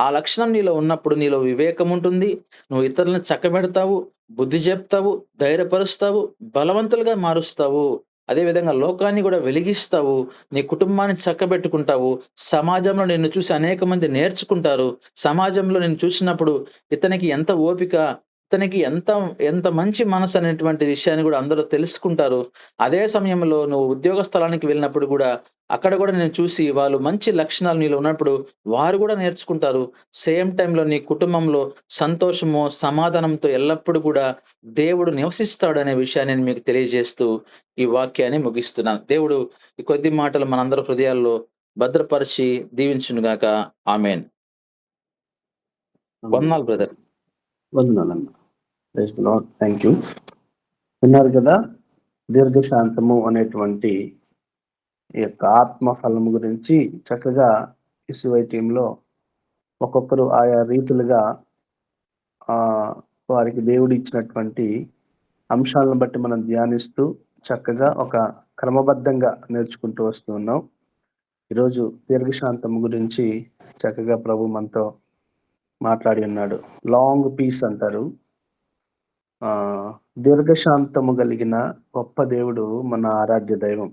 ఆ లక్షణం నీలో ఉన్నప్పుడు నీలో వివేకం ఉంటుంది. నువ్వు ఇతరులను చక్కబెడతావు, బుద్ధి చెప్తావు, ధైర్యపరుస్తావు, బలవంతులుగా మారుస్తావు. అదే విధంగా లోకాన్ని గూడా వెలిగిస్తావు. నీ కుటుంబాన్ని చక్కబెట్టుకుంటావు. సమాజంలో నిన్ను చూసి అనేక మంది నేర్చుకుంటారు. సమాజంలో నిన్ను చూసినప్పుడు ఇతనికి ఎంత ఓపిక, ఇతనికి ఎంత ఎంత మంచి మనసు అనేటువంటి విషయాన్ని గూడా అందరూ తెలుసుకుంటారు. అదే సమయంలో నువ్వు ఉద్యోగ స్థలానికి వెళ్ళినప్పుడు గూడా అక్కడ గూడా నిన్ను చూసి వాళ్ళు మంచి లక్షణాలు నీలో ఉన్నప్పుడు వారు గూడా నేర్చుకుంటారు. సేమ్ టైమ్‌లో నీ కుటుంబంలో సంతోషము, సమాధానంతో ఎల్లప్పుడూ గూడా దేవుడు నివసిస్తాడనే విషయాన్ని నేను మీకు తెలియజేస్తూ ఈ వాక్యాన్ని ముగిస్తున్నాను. దేవుడు ఈ కొద్ది మాటలు మనందరి హృదయాల్లో భద్రపరిచి దీవించును గాక. ఆమేన్. వందనాలు బ్రదర్. వందనాలన్న. Praise the lord. Thank you. విన్నారు కదా, దీర్ఘశాంతము అనేటువంటి ఈ యొక్క ఆత్మ ఫలము గురించి చక్కగా ఇసువై టీంలో ఒక్కొక్కరు ఆయా రీతులుగా ఆ వారికి దేవుడు ఇచ్చినటువంటి అంశాలను బట్టి మనం ధ్యానిస్తూ చక్కగా ఒక క్రమబద్ధంగా నేర్చుకుంటూ వస్తూ ఉన్నాం. ఈరోజు దీర్ఘశాంతము గురించి చక్కగా ప్రభు మనతో మాట్లాడి ఉన్నాడు. లాంగ్ పీస్ అంటారు. దీర్ఘశాంతము కలిగిన గొప్ప దేవుడు మన ఆరాధ్య దైవం.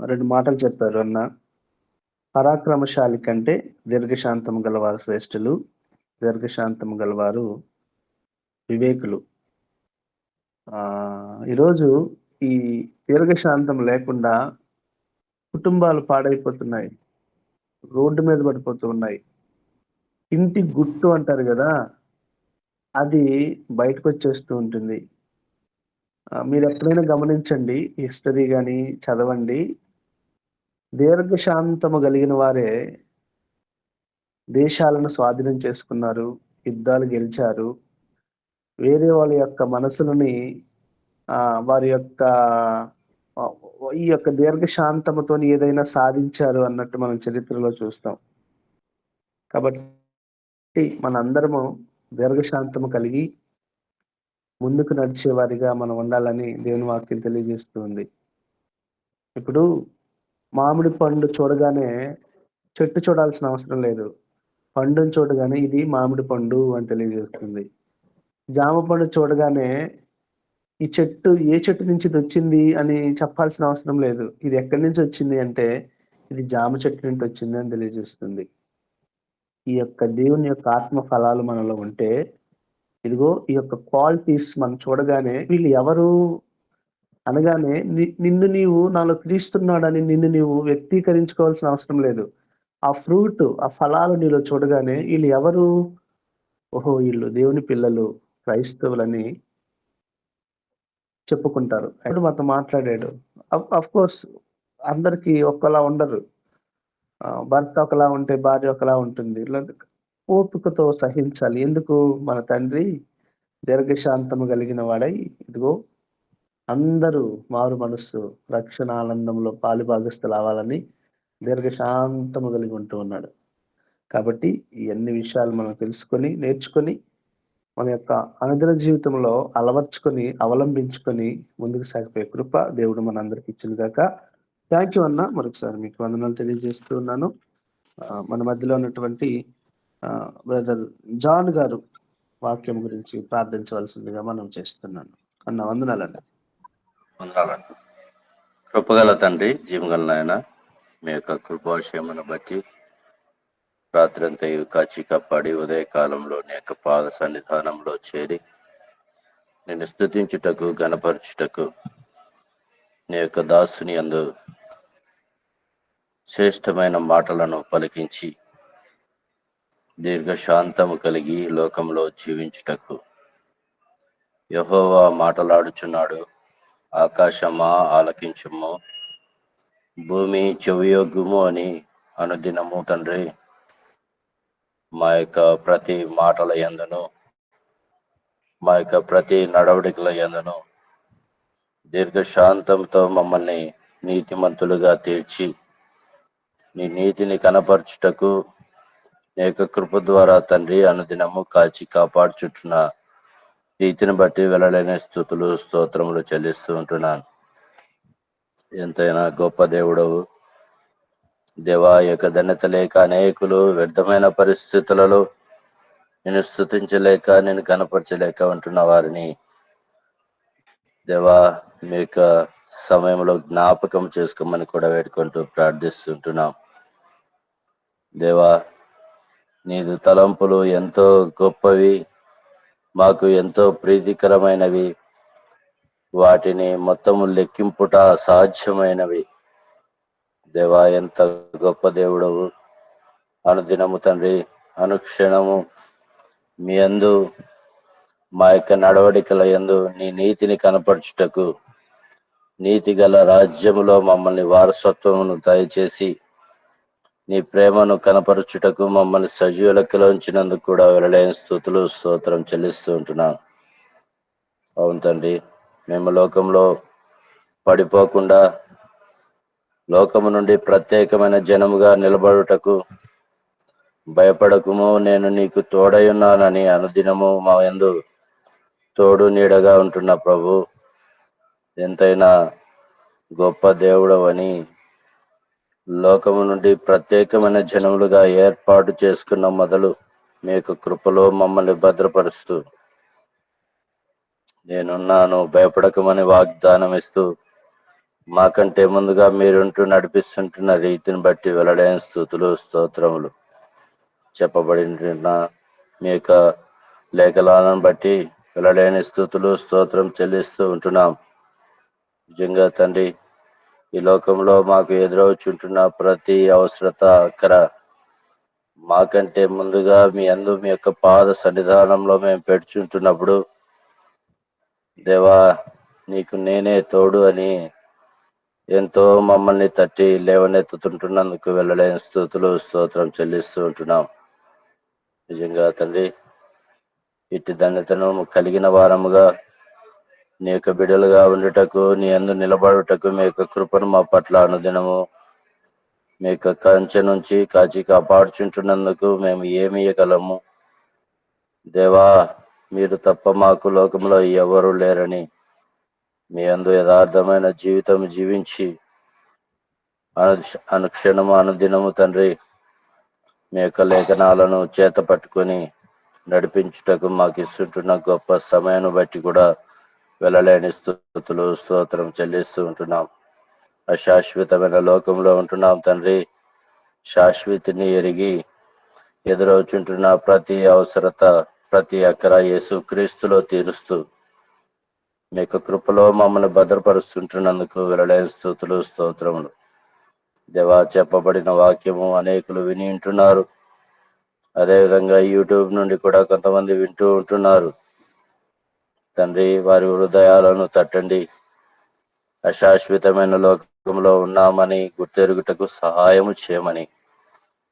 2 మాటలు చెప్పారు అన్న. పరాక్రమశాలి కంటే దీర్ఘశాంతము గలవారు శ్రేష్ఠులు, దీర్ఘశాంతము గలవారు వివేకులు. ఈరోజు ఈ దీర్ఘశాంతం లేకుండా కుటుంబాలు పాడైపోతున్నాయి, రోడ్డు మీద పడిపోతూ ఉన్నాయి. ఇంటి గుట్టు అంటారు కదా, అది బయటకు వచ్చేస్తూ ఉంటుంది. మీరు ఎప్పుడైనా గమనించండి, హిస్టరీ కానీ చదవండి. దీర్ఘశాంతము కలిగిన వారే దేశాలను స్వాధీనం చేసుకున్నారు, యుద్ధాలు గెలిచారు, వేరే వాళ్ళ యొక్క మనసులని వారి యొక్క ఈ యొక్క దీర్ఘశాంతముతో ఏదైనా సాధించారు అన్నట్టు మనం చరిత్రలో చూస్తాం. కాబట్టి మనందరము దీర్ఘశాంతము కలిగి ముందుకు నడిచే వారిగా మనం ఉండాలని దేవుని వాక్యం తెలియజేస్తుంది. ఇప్పుడు మామిడి పండు చూడగానే చెట్టు చూడాల్సిన అవసరం లేదు, పండుని చూడగానే ఇది మామిడి పండు అని తెలియజేస్తుంది. జామ పండు చూడగానే ఈ చెట్టు ఏ చెట్టు నుంచి ఇది వచ్చింది అని చెప్పాల్సిన అవసరం లేదు, ఇది ఎక్కడి నుంచి వచ్చింది అంటే ఇది జామ చెట్టు నుండి వచ్చింది అని తెలియజేస్తుంది. ఈ యొక్క దేవుని యొక్క ఆత్మ ఫలాలు మనలో ఉంటే, ఇదిగో ఈ యొక్క క్వాలిటీస్ మనం చూడగానే వీళ్ళు ఎవరు అనగానే నిన్ను నీవు నాలో క్రీస్తున్నాడని నిన్ను నీవు వ్యక్తీకరించుకోవాల్సిన అవసరం లేదు. ఆ ఫ్రూట్, ఆ ఫలాలు నీలో చూడగానే వీళ్ళు ఎవరు, ఓహో వీళ్ళు దేవుని పిల్లలు, క్రైస్తవులని చెప్పుకుంటారు. అప్పుడు మాతో మాట్లాడాడు. అఫ్ కోర్స్ అందరికీ ఒక్కలా ఉండరు. భర్త ఒకలా ఉంటే భార్య ఒకలా ఉంటుంది. ఓపికతో సహించాలి. ఎందుకు? మన తండ్రి దీర్ఘశాంతము కలిగిన వాడై ఇదిగో అందరూ మారు మనస్సు, రక్షణ ఆనందంలో పాలుభాగస్తులు అవ్వాలని దీర్ఘశాంతము కలిగి ఉంటూ ఉన్నాడు. కాబట్టి ఈ అన్ని విషయాలు మనం తెలుసుకొని, నేర్చుకొని, మన యొక్క అనుదిన జీవితంలో అలవర్చుకొని, అవలంబించుకొని ముందుకు సాగిపోయే కృప దేవుడు మనందరికి ఇచ్చింది గాక. థ్యాంక్ యూ అన్న. మరొకసారి మీకు వందనాలు తెలియజేస్తూ ఉన్నాను. మన మధ్యలో ఉన్నటువంటి బ్రదర్ జాన్ గారు వాక్యం గురించి ప్రార్థించవలసిందిగా మనం చేస్తున్నాను. అన్న వందనాలండి. వందనాలండి. కృపగల తండ్రి, జీవగల నాయన, మీ యొక్క కృపాశయమును బట్టి రాత్రంతా కాచి కాపాడి ఉదయకాలంలో నీ యొక్క పాద సన్నిధానంలో చేరి నిన్ను స్తుతించుటకు, గణపరచుటకు నీ యొక్క దాసుని యందు శ్రేష్టమైన మాటలను పలికించి దీర్ఘశాంతము కలిగి లోకంలో జీవించుటకు యెహోవా మాటలాడుచున్నాడు. ఆకాశమా ఆలకించుము, భూమి చెవియొగ్గుము అని అనుదినము తండ్రి మా యొక్క ప్రతి మాటల యందును, మా యొక్క ప్రతి నడవడికల యందును దీర్ఘశాంతంతో మమ్మల్ని నీతిమంతులుగా తీర్చి నీ నీతిని కనపరచుటకు నీ యొక్క కృప ద్వారా తండ్రి అనుదినము కాచి కాపాడుచుంటున్న రీతిని బట్టి వెళ్ళలేని స్తుతులు స్తోత్రములు చెల్లిస్తూ ఉంటున్నాను. ఎంతైనా గొప్ప దేవుడవు దేవా, యొక్క ధన్యత లేక అనేకులు వ్యర్థమైన పరిస్థితులలో నేను స్తుతించలేక నేను కనపరచలేక ఉంటున్న వారిని దేవా మీ యొక్క సమయంలో జ్ఞాపకం చేసుకోమని కూడా వేడుకుంటూ ప్రార్థిస్తుంటున్నాం. దేవా, నీదు తలంపులు ఎంతో గొప్పవి, మాకు ఎంతో ప్రీతికరమైనవి, వాటిని మొత్తము లెక్కింపుట అసాధ్యమైనవి. దేవా, ఎంత గొప్ప దేవుడవు. అనుదినము తండ్రి అనుక్షణము మీ యందు మా యొక్క నడవడికల యందు నీ నీతిని కనపరచుటకు నీతి గల రాజ్యములో మమ్మల్ని వారసత్వమును దయచేసి నీ ప్రేమను కనపరచుటకు మమ్మల్ని సజీవ లెక్కలో ఉంచినందుకు కూడా వెళ్ళలేని స్తుతులు స్తోత్రం చెల్లిస్తూ ఉంటున్నాను. అవును తండ్రి, మేము లోకంలో పడిపోకుండా లోకము నుండి ప్రత్యేకమైన జనముగా నిలబడుటకు భయపడకుము, నేను నీకు తోడయున్నానని అనుదినము మా యందు తోడు నీడగా ఉంటున్న ప్రభు, ఎంతైనా గొప్ప దేవుడవని లోకము నుండి ప్రత్యేకమైన జనములుగా ఏర్పాటు చేసుకున్న మొదలు మీ యొక్క కృపలో మమ్మల్ని భద్రపరుస్తూ నేనున్నాను భయపడకమని వాగ్దానం ఇస్తూ మాకంటే ముందుగా మీరుంటూ నడిపిస్తుంటున్న రీతిని బట్టి వెళ్ళలేని స్తుతులు స్తోత్రములు చెప్పబడిన మీ యొక్క లేఖలను బట్టి వెళ్ళలేని స్తుతులు స్తోత్రం చెల్లిస్తూ ఉంటున్నాం. నిజంగా తండ్రి, ఈ లోకంలో మాకు ఎదురవుచుంటున్న ప్రతి అవసరత అక్కర మాకంటే ముందుగా మీ అందు మీ యొక్క పాద సన్నిధానంలో మేము పెడుచుంటున్నప్పుడు దేవా, నీకు నేనే తోడు అని ఎంతో మమ్మల్ని తట్టి లేవనెత్తుతుంటున్నందుకు వెళ్ళలేని స్తుతులు స్తోత్రం చెల్లిస్తూ ఉంటున్నాం. నిజంగా తండ్రి, ఇట్టి ధన్యతను కలిగిన వారముగా నీ యొక్క బిడ్డలుగా ఉండుటకు, నీ యందు నిలబడుటకు మీ యొక్క కృపను మా పట్ల అనుదినము మీ యొక్క కంచె నుంచి కాచి కాపాడుచుంటున్నందుకు మేము ఏమి ఇయ్యగలము దేవా. మీరు తప్ప మాకు లోకంలో ఎవరు లేరని మీ యందు యథార్థమైన జీవితం జీవించి అనుక్షణము అనుదినము తండ్రి మీ యొక్క లేఖనాలను చేత పట్టుకొని నడిపించుటకు మాకు ఇస్తుంటున్న గొప్ప సమయాన్ని బట్టి కూడా వెళ్ళలేని స్తుతులు స్తోత్రం చెల్లిస్తూ ఉంటున్నాం. అశాశ్వతమైన లోకంలో ఉంటున్నాం తండ్రి. శాశ్వతిని ఎరిగి ఎదురవుచుంటున్న ప్రతి అవసరత, ప్రతి అక్కర యేసు క్రీస్తులో తీరుస్తూ మీ యొక్క కృపలో మమ్మల్ని భద్రపరుస్తుంటున్నందుకు వెళ్ళలేని స్తుతులు స్తోత్రములు దేవా. చెప్పబడిన వాక్యము అనేకులు విని ఉంటున్నారు, అదేవిధంగా యూట్యూబ్ నుండి కూడా కొంతమంది వింటూ ఉంటున్నారు తండ్రి. వారి హృదయాలను తట్టండి. అశాశ్వతమైన లోకంలో ఉన్నామని గుర్తెరుగుటకు సహాయము చేయమని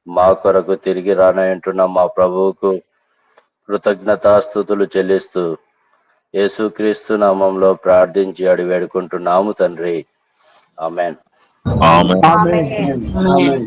మా కొరకు తిరిగి రానంటున్న మా ప్రభువుకు కృతజ్ఞతాస్తుతులు చెల్లిస్తూ యేసుక్రీస్తు నామంలో ప్రార్థించి అడిగి వేడుకుంటున్నాము తండ్రి. ఆమెన్. ఆమేన్. ఆమేన్.